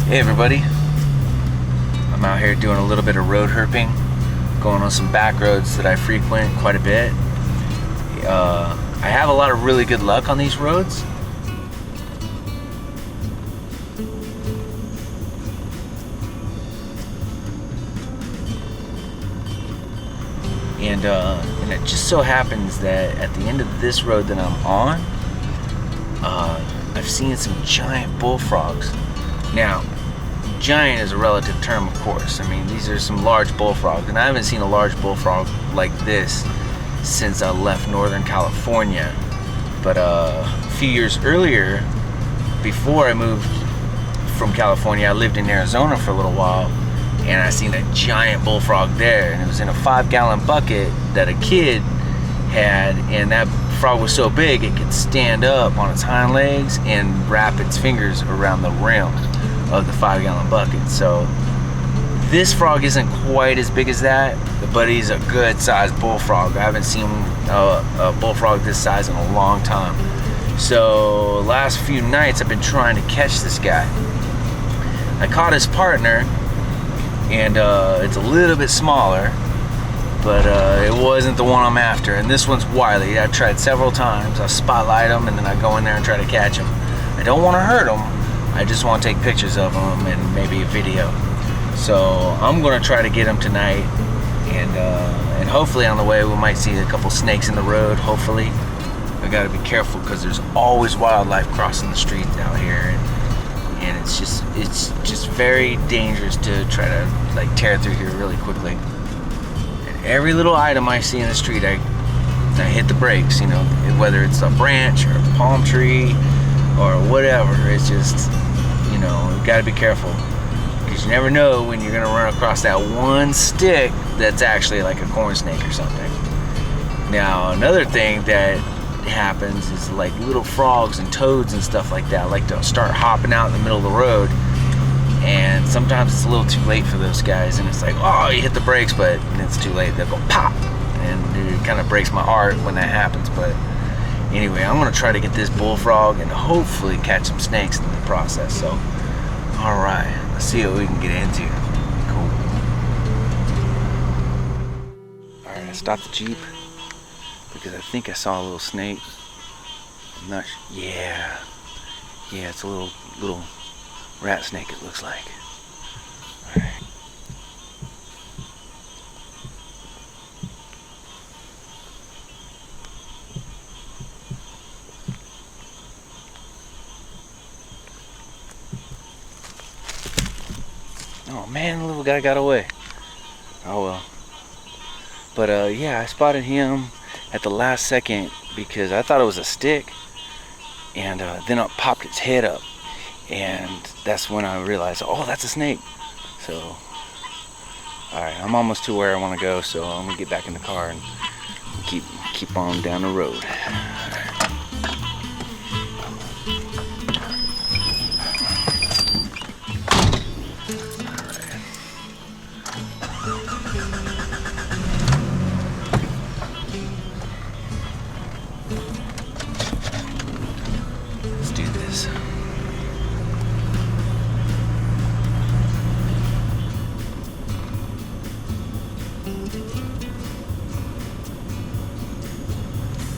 Hey everybody, I'm out here doing a little bit of road herping, going on some back roads that I frequent quite a bit. I have a lot of really good luck on these roads. And it just so happens that at the end of this road that I'm on, I've seen some giant bullfrogs. Now, giant is a relative term, of course. I mean, these are some large bullfrogs, and I haven't seen a large bullfrog like this since I left Northern California. But a few years earlier, before I moved from California, I lived in Arizona for a little while, and I seen a giant bullfrog there, and it was in a 5-gallon bucket that a kid had, and that frog was so big it could stand up on its hind legs and wrap its fingers around the rim of the 5-gallon bucket. So this frog isn't quite as big as that, but he's a good sized bullfrog. I haven't seen a bullfrog this size in a long time. So last few nights I've been trying to catch this guy. I caught his partner, and it's a little bit smaller, but it wasn't the one I'm after. And this one's wily. I've tried several times. I spotlight him and then I go in there and try to catch him. I don't want to hurt him. I just want to take pictures of him and maybe a video. So I'm going to try to get him tonight, and hopefully on the way we might see a couple snakes in the road. Hopefully. I got to be careful because there's always wildlife crossing the street out here, and it's just very dangerous to try to like tear through here really quickly. And every little item I see in the street, I hit the brakes. You know, whether it's a branch or a palm tree or whatever. It's just, you know, you got to be careful, because you never know when you're gonna run across that one stick that's actually like a corn snake or something. Now, another thing that happens is like little frogs and toads and stuff like that like to start hopping out in the middle of the road, and sometimes it's a little too late for those guys, and it's like, oh, you hit the brakes, but it's too late. They'll go pop, and it kind of breaks my heart when that happens. But anyway, I'm gonna try to get this bullfrog and hopefully catch some snakes in the process. So, all right, let's see what we can get into. Cool. All right, I stopped the Jeep because I think I saw a little snake. I'm not sure. Yeah, it's a little rat snake, it looks like. All right. Oh man, the little guy got away. Oh well. But yeah, I spotted him at the last second because I thought it was a stick, and then it popped its head up, and that's when I realized, oh, that's a snake. So, alright, I'm almost to where I want to go, so I'm gonna get back in the car and keep on down the road.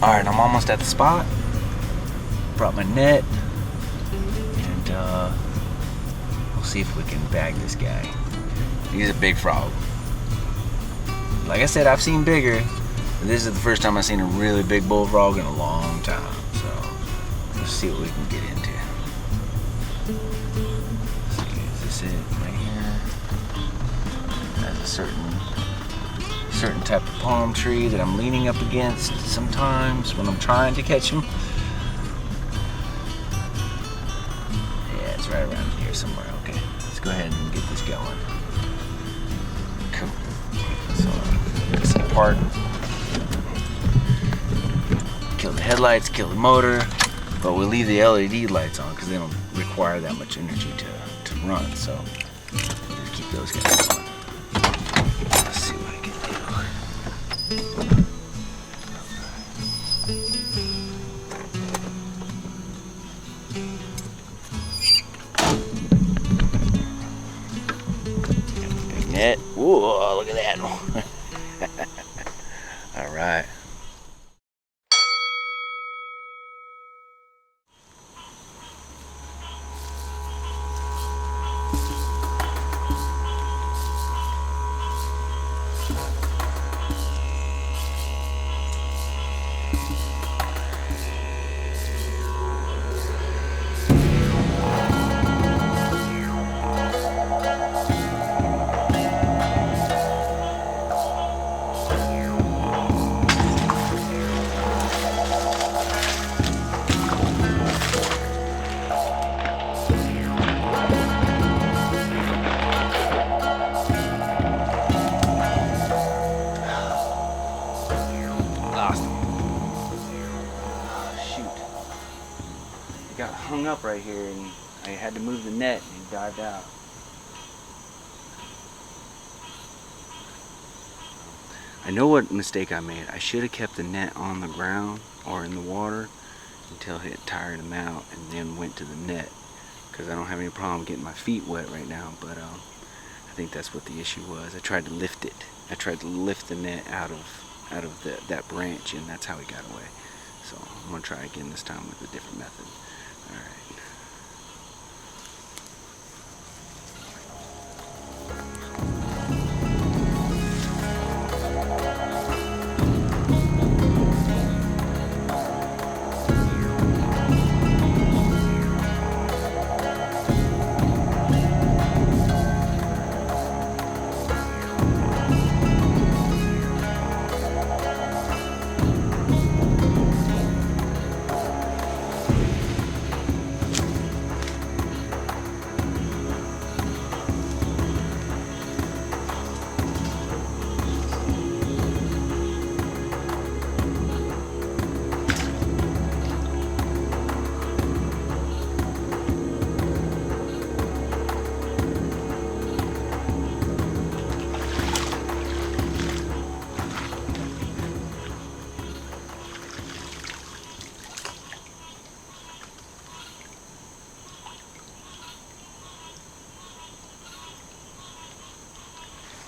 Alright, I'm almost at the spot. Brought my net, and we'll see if we can bag this guy. He's a big frog. Like I said, I've seen bigger, but this is the first time I've seen a really big bullfrog in a long time. So let's see what we can get into. Let's see, is this it right here? That's a certain type of palm tree that I'm leaning up against sometimes when I'm trying to catch them. Yeah, it's right around here somewhere. Okay, let's go ahead and get this going. Cool. So, get this apart. Kill the headlights, kill the motor, but we'll leave the LED lights on because they don't require that much energy to run. So we'll just keep those guys on. Let's see what I can do. hung up right here, and I had to move the net, and he dived out. I know what mistake I made. I should have kept the net on the ground or in the water until it tired him out, and then went to the net, because I don't have any problem getting my feet wet right now. But I think that's what the issue was. I tried to lift it. I tried to lift the net out of that branch, and that's how he got away. So I'm gonna try again this time with a different method. All right.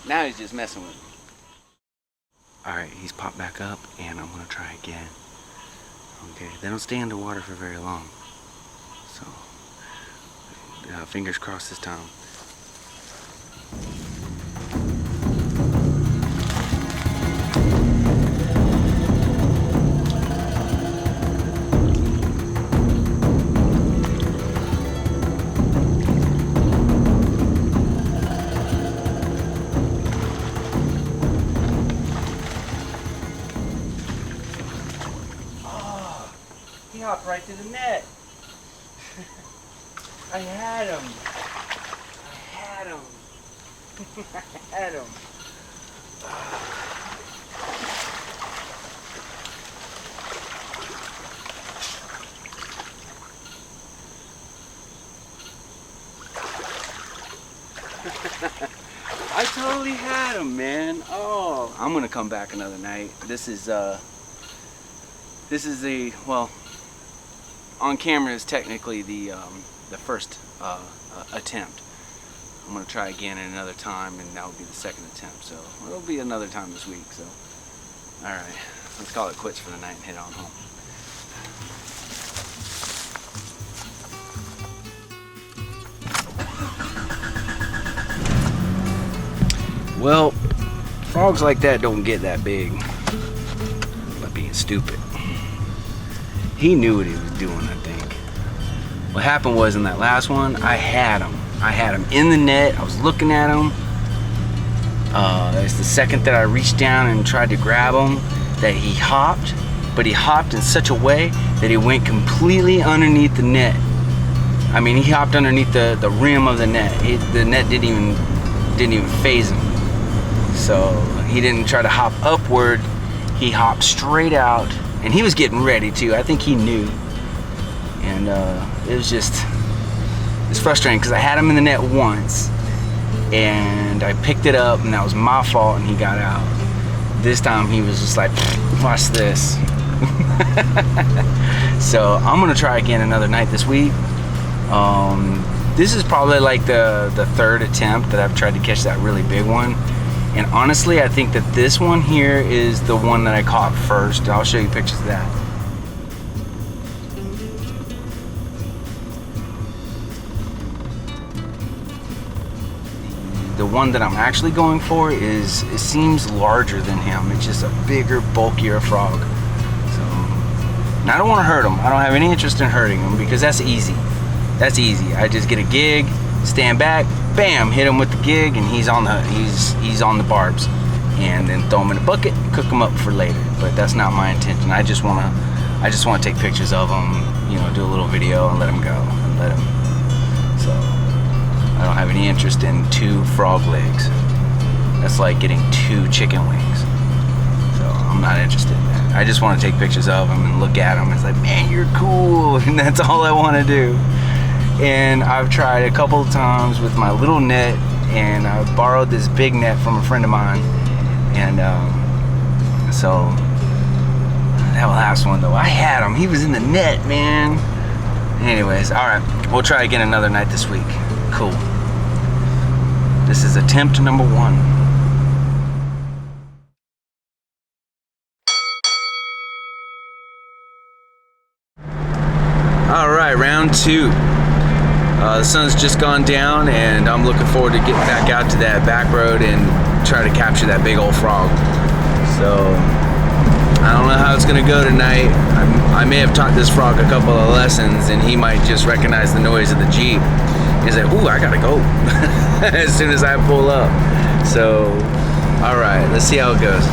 Now he's just messing with me. Alright, he's popped back up, and I'm gonna try again. Okay, they don't stay underwater for very long. So, fingers crossed this time. He hopped right to the net. I had him. I had him. I had him. I totally had him, man. Oh, I'm gonna come back another night. This is a, well, on camera is technically the first attempt. I'm gonna try again at another time, and that will be the second attempt. So it'll be another time this week. So, all right, let's call it quits for the night and head on home. Well, frogs like that don't get that big by being stupid. He knew what he was doing, I think. What happened was, in that last one, I had him. I had him in the net. I was looking at him. It's the second that I reached down and tried to grab him that he hopped, but he hopped in such a way that he went completely underneath the net. I mean, he hopped underneath the rim of the net. The net didn't even faze him. So he didn't try to hop upward. He hopped straight out, and he was getting ready too. I think he knew. And it's frustrating because I had him in the net once, and I picked it up, and that was my fault, and he got out. This time he was just like, watch this. So I'm gonna try again another night this week. This is probably like the third attempt that I've tried to catch that really big one. And honestly, I think that this one here is the one that I caught first. I'll show you pictures of that. The one that I'm actually going for it seems larger than him. It's just a bigger, bulkier frog. So, now I don't want to hurt him. I don't have any interest in hurting him because that's easy. That's easy. I just get a gig, stand back, bam, hit him with the gig, and he's on the barbs, and then throw him in a bucket, cook him up for later. But that's not my intention. I just want to take pictures of him, you know, do a little video and let him go, and let him. So I don't have any interest in 2 frog legs. That's like getting 2 chicken wings. So I'm not interested in that. I just want to take pictures of them and look at them. It's like, man, you're cool, and that's all I want to do. And I've tried a couple of times with my little net, and I borrowed this big net from a friend of mine, and so that last one though, I had him. He was in the net, man. Anyways, all right, we'll try again another night this week. Cool. This is attempt number 1. All right, round 2. The sun's just gone down, and I'm looking forward to getting back out to that back road and try to capture that big old frog. So I don't know how it's gonna go tonight. I may have taught this frog a couple of lessons, and he might just recognize the noise of the Jeep. He's like, ooh, I gotta go as soon as I pull up. So, all right, let's see how it goes.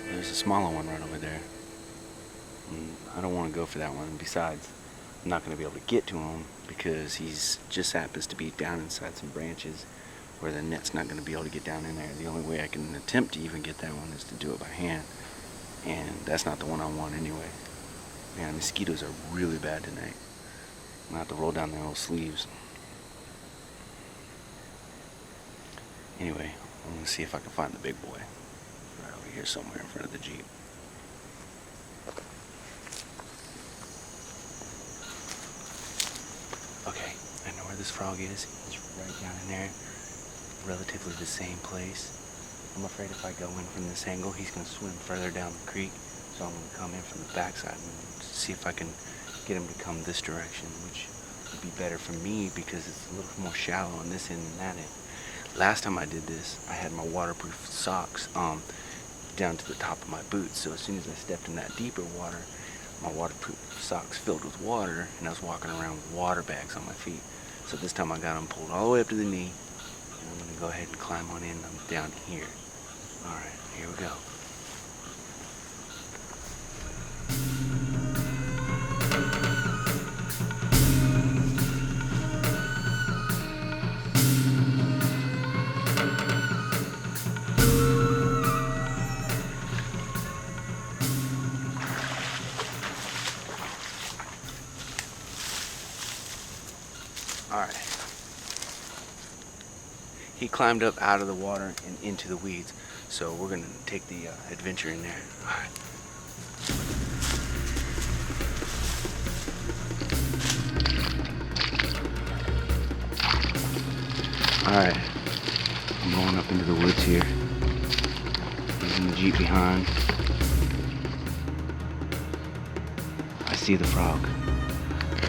There's a smaller one right over there. I don't want to go for that one. Besides, I'm not going to be able to get to him because he's just happens to be down inside some branches where the net's not going to be able to get down in there. The only way I can attempt to even get that one is to do it by hand, and that's not the one I want anyway. Man, the mosquitoes are really bad tonight. I'm going to have to roll down their old sleeves. Anyway, I'm going to see if I can find the big boy. Right over here somewhere in front of the Jeep. Okay, I know where this frog is. He's right down in there. Relatively the same place. I'm afraid if I go in from this angle, he's going to swim further down the creek. So I'm going to come in from the backside and see if I can get him to come this direction, which would be better for me because it's a little more shallow on this end than that end. Last time I did this, I had my waterproof socks down to the top of my boots. So as soon as I stepped in that deeper water, my waterproof socks filled with water, and I was walking around with water bags on my feet. So this time I got them pulled all the way up to the knee, and I'm gonna go ahead and climb on in. I'm down here. All right, here we go. Alright. He climbed up out of the water and into the weeds, so we're going to take the adventure in there. Alright. Alright. I'm going up into the woods here. Leaving the Jeep behind. I see the frog.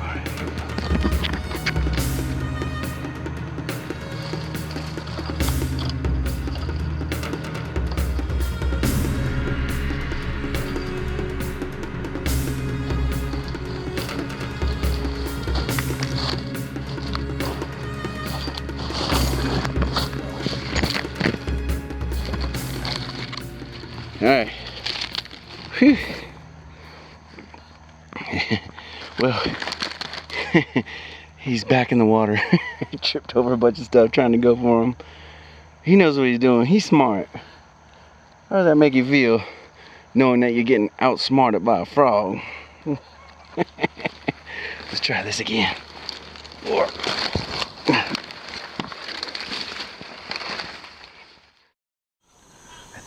Alright, here we go. Alright. Whew. Well, he's back in the water. He tripped over a bunch of stuff trying to go for him. He knows what he's doing. He's smart. How does that make you feel, knowing that you're getting outsmarted by a frog? Let's try this again. I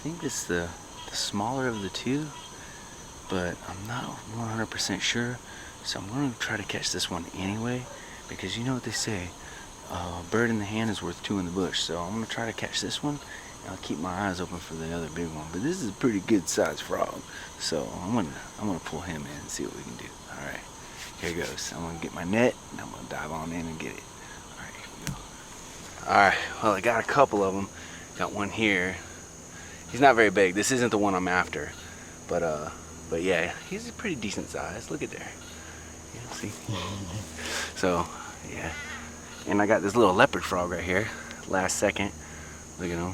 think it's the smaller of the two, but I'm not 100% sure, so I'm going to try to catch this one anyway, because you know what they say, a bird in the hand is worth 2 in the bush. So I'm going to try to catch this one, and I'll keep my eyes open for the other big one. But this is a pretty good sized frog, so I'm gonna pull him in and see what we can do. All right, here goes. I'm gonna get my net and I'm gonna dive on in and get it. All right, here we go. All right, well, I got a couple of them. Got one here. He's not very big. This isn't the one I'm after, but yeah, he's a pretty decent size. Look at there. See? So, yeah. And I got this little leopard frog right here. Last second. Look at him.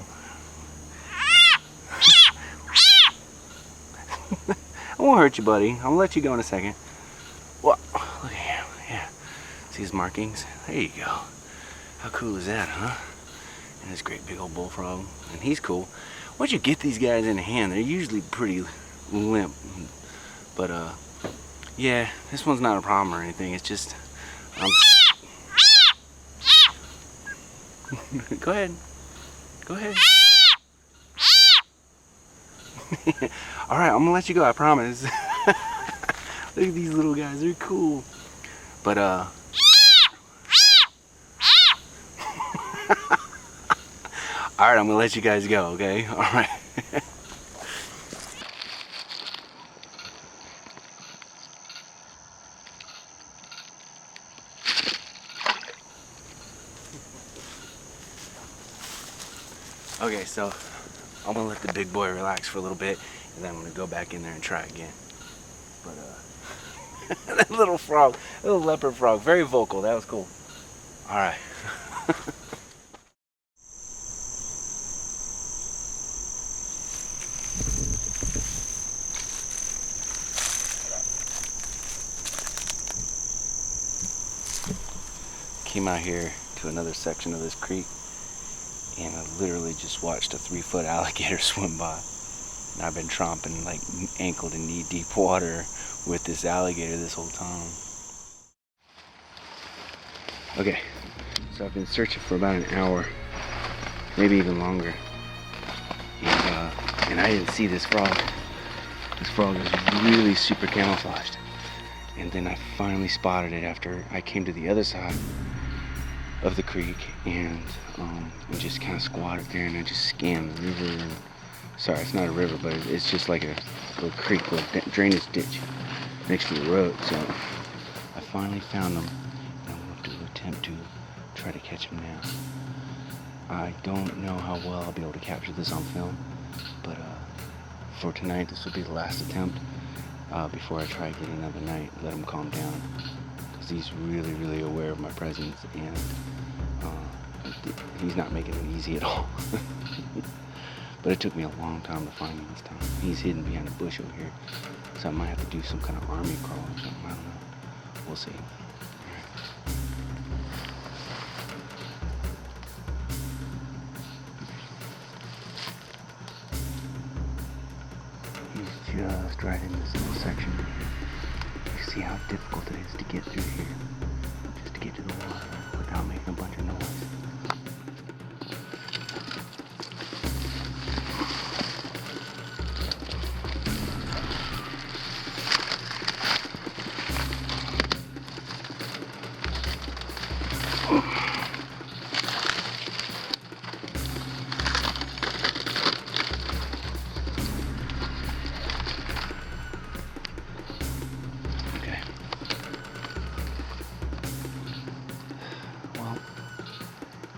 I won't hurt you, buddy. I'll let you go in a second. Well, look at him. Yeah. See his markings? There you go. How cool is that, huh? And this great big old bullfrog. And he's cool. Once you get these guys in the hand, they're usually pretty limp. But, yeah, this one's not a problem or anything. It's just, go ahead. Go ahead. All right, I'm gonna let you go. I promise. Look at these little guys. They're cool. But all right, I'm gonna let you guys go. Okay. All right. Okay, so I'm gonna let the big boy relax for a little bit, and then I'm gonna go back in there and try again. But that little frog, little leopard frog, very vocal. That was cool. All right. Came out here to another section of this creek, and I literally just watched a 3-foot alligator swim by. And I've been tromping like ankle to knee deep water with this alligator this whole time. Okay, so I've been searching for about an hour, maybe even longer. And I didn't see this frog. This frog is really super camouflaged. And then I finally spotted it after I came to the other side of the creek, and just kind of squatted there, and I just scanned the river. And, sorry, it's not a river, but it's just like a little creek, little drainage ditch next to the road. So I finally found them, and I'm going to attempt to try to catch him now. I don't know how well I'll be able to capture this on film, but for tonight, this will be the last attempt before I try again another night. Let him calm down, because he's really, really aware of my presence, and he's not making it easy at all. But it took me a long time to find him this time. He's hidden behind a bush over here, so I might have to do some kind of army crawl or something. I don't know. We'll see. He's just right in this little section here. You see how difficult it is to get through here, just to get to the water without making a bunch of noise.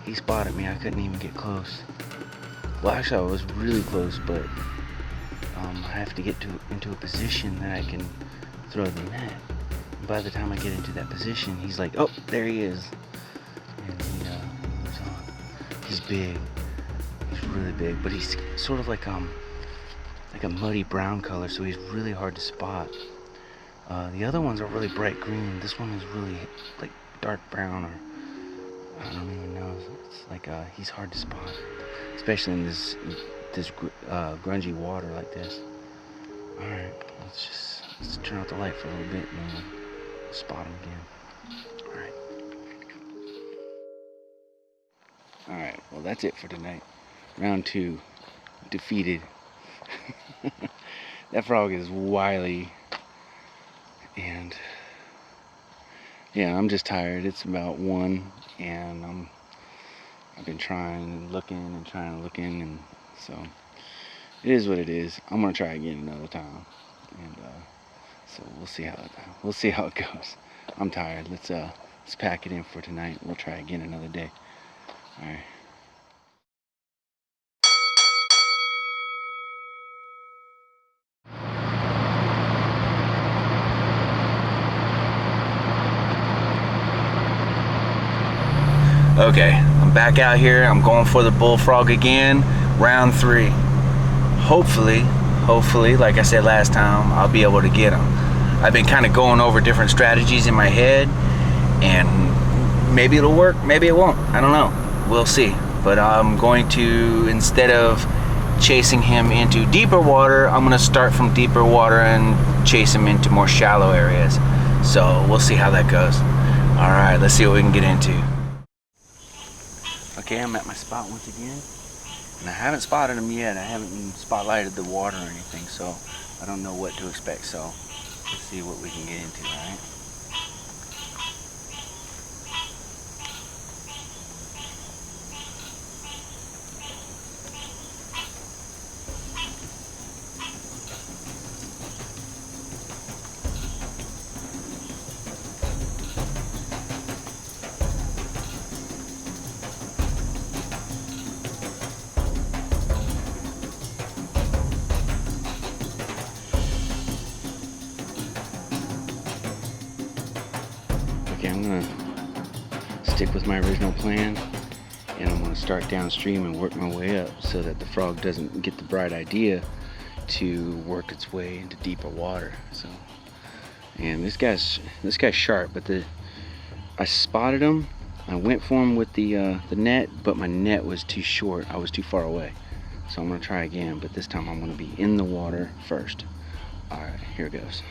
He spotted me. I couldn't even get close. Well, actually, I was really close, but I have to get into a position that I can throw the net. And by the time I get into that position, he's like, oh, there he is. And he moves on. He's big. He's really big, but he's sort of like a muddy brown color, so he's really hard to spot. The other ones are really bright green. This one is really like dark brown, or I don't even know. It's like he's hard to spot, especially in this grungy water like this. All right, let's turn out the light for a little bit, and then we'll spot him again. All right. All right. Well, that's it for tonight. Round 2, defeated. That frog is wily, and yeah, I'm just tired. It's about 1, and I've been trying and looking and trying and looking, and so it is what it is. I'm gonna try again another time, and so we'll see how it goes. I'm tired. Let's pack it in for tonight. We'll try again another day. All right. Okay, I'm back out here. I'm going for the bullfrog again, round 3. Hopefully, like I said last time, I'll be able to get him. I've been kind of going over different strategies in my head, and maybe it'll work, maybe it won't. I don't know. We'll see. But I'm going to, instead of chasing him into deeper water, I'm going to start from deeper water and chase him into more shallow areas. So we'll see how that goes. All right, let's see what we can get into. Okay, I'm at my spot once again, and I haven't spotted him yet. I haven't spotlighted the water or anything, so I don't know what to expect. So let's see what we can get into, all right? Okay, I'm gonna stick with my original plan, and I'm gonna start downstream and work my way up so that the frog doesn't get the bright idea to work its way into deeper water. So, and this guy's sharp, but I spotted him. I went for him with the net, but my net was too short. I was too far away. So I'm gonna try again, but this time I'm gonna be in the water first. All right, here it goes.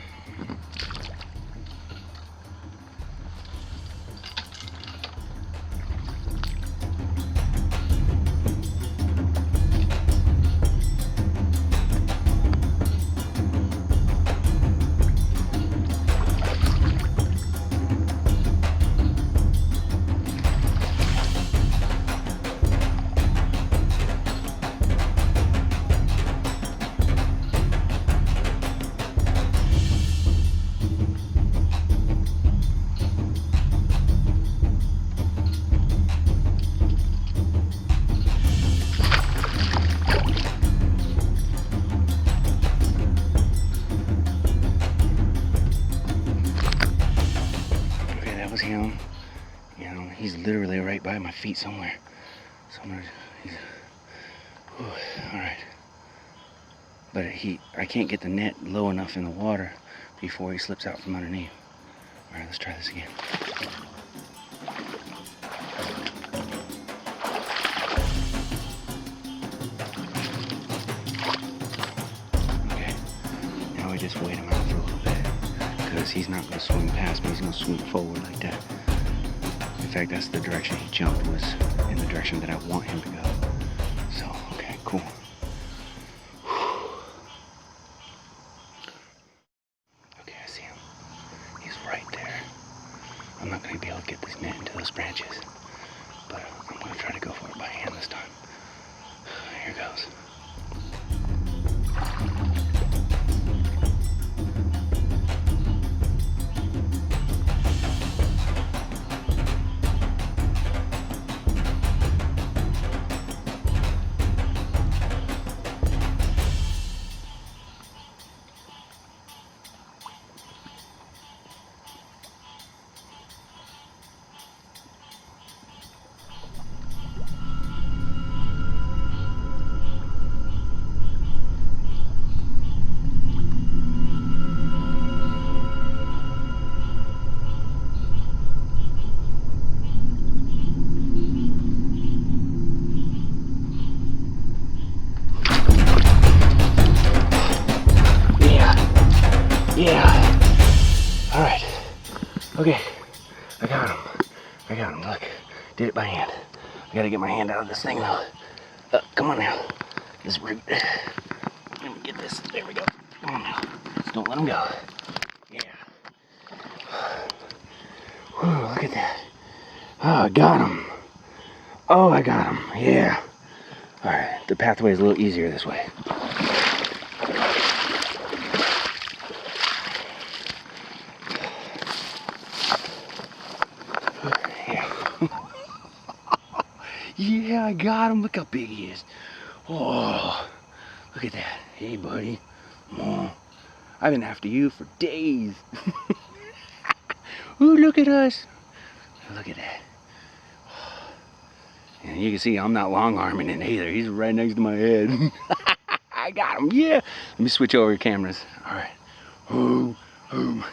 Him, you know, he's literally right by my feet somewhere. So I'm gonna, all right. But I can't get the net low enough in the water before he slips out from underneath. All right, let's try this again. Okay, now we just wait him out for a little bit, because he's not going to swing past me. He's going to swing forward like that. In fact, that's the direction he jumped, was in the direction that I want him to go. So, okay, cool. Okay, I see him. He's right there. I'm not going to be able to get this net into those branches, but I'm going to try to go for it by hand this time. Here goes. Yeah. All right. Okay. I got him. Look. Did it by hand. I gotta get my hand out of this thing now. Come on now. This root. Let me get this. There we go. Come on now. Just don't let him go. Yeah. Whew, look at that. Oh, I got him. Oh, I got him. Yeah. All right. The pathway is a little easier this way. Yeah, I got him. Look how big he is. Oh, look at that. Hey, buddy. Oh, I've been after you for days. Ooh, look at us. Look at that. And you can see I'm not long arming it either. He's right next to my head. I got him, yeah. Let me switch over cameras. All right. Ooh, ooh.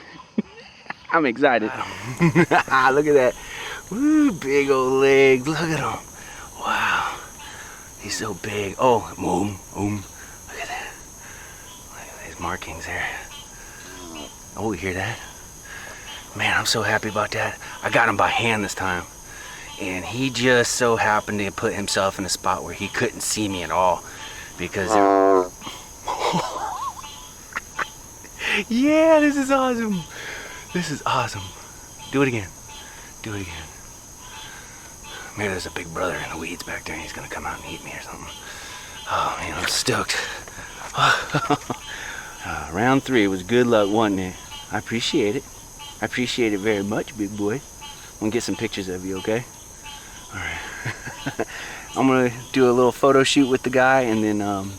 I'm excited. Look at that. Woo, big old legs. Look at him. Wow. He's so big. Oh, boom, boom. Look at that. Look at these markings there. Oh, you hear that? Man, I'm so happy about that. I got him by hand this time. And he just so happened to put himself in a spot where he couldn't see me at all. Because yeah, this is awesome. This is awesome. Do it again. Do it again. Maybe there's a big brother in the weeds back there and he's gonna come out and eat me or something. Oh man, I'm stoked. Round 3 was good luck, wasn't it? I appreciate it. I appreciate it very much, big boy. I'm gonna get some pictures of you, okay? Alright. I'm gonna do a little photo shoot with the guy and then I'm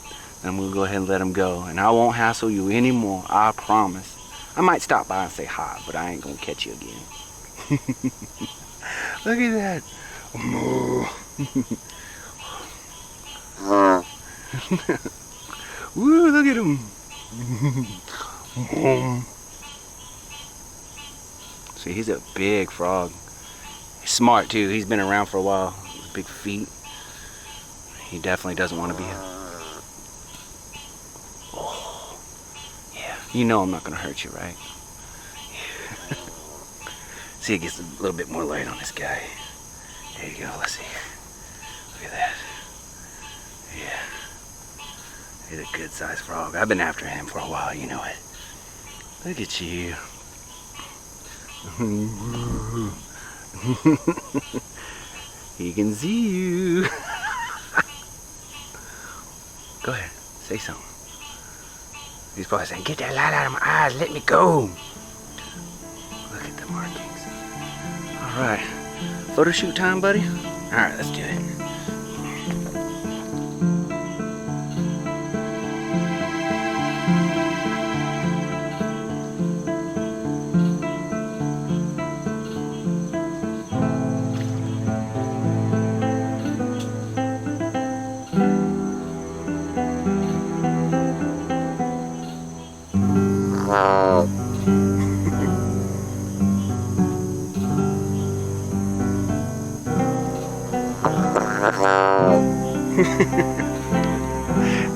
gonna go ahead and let him go. And I won't hassle you anymore, I promise. I might stop by and say hi, but I ain't gonna catch you again. Look at that. Woo, look at him. See, he's a big frog. He's smart too. He's been around for a while. Big feet. He definitely doesn't want to be here. Oh, yeah. You know I'm not gonna hurt you, right? See, it gets a little bit more light on this guy. There you go. Let's see. Look at that. Yeah. He's a good-sized frog. I've been after him for a while. You know it. Look at you. He can see you. Go ahead, say something. He's probably saying, "Get that light out of my eyes, let me go." Look at the markings. All right, photo shoot time, buddy? All right, let's do it.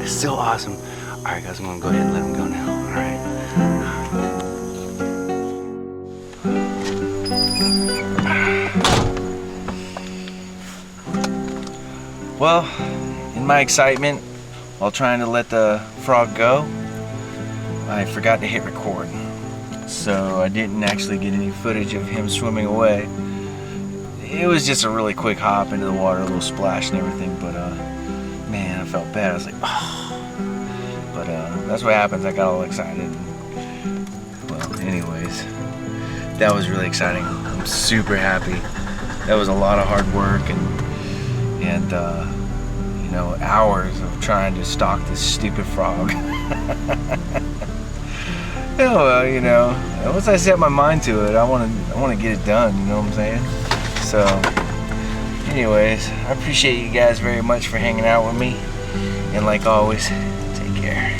It's so awesome. All right, guys, I'm gonna go ahead and let him go now. All right. Well, in my excitement, while trying to let the frog go, I forgot to hit record. So I didn't actually get any footage of him swimming away. It was just a really quick hop into the water, a little splash and everything, but man, I felt bad. I was like, oh. But that's what happens. I got all excited. Well, anyways, that was really exciting. I'm super happy. That was a lot of hard work and you know, hours of trying to stalk this stupid frog. Oh, well, you know, once I set my mind to it, I want to get it done. You know what I'm saying? So, anyways, I appreciate you guys very much for hanging out with me. And like always, take care.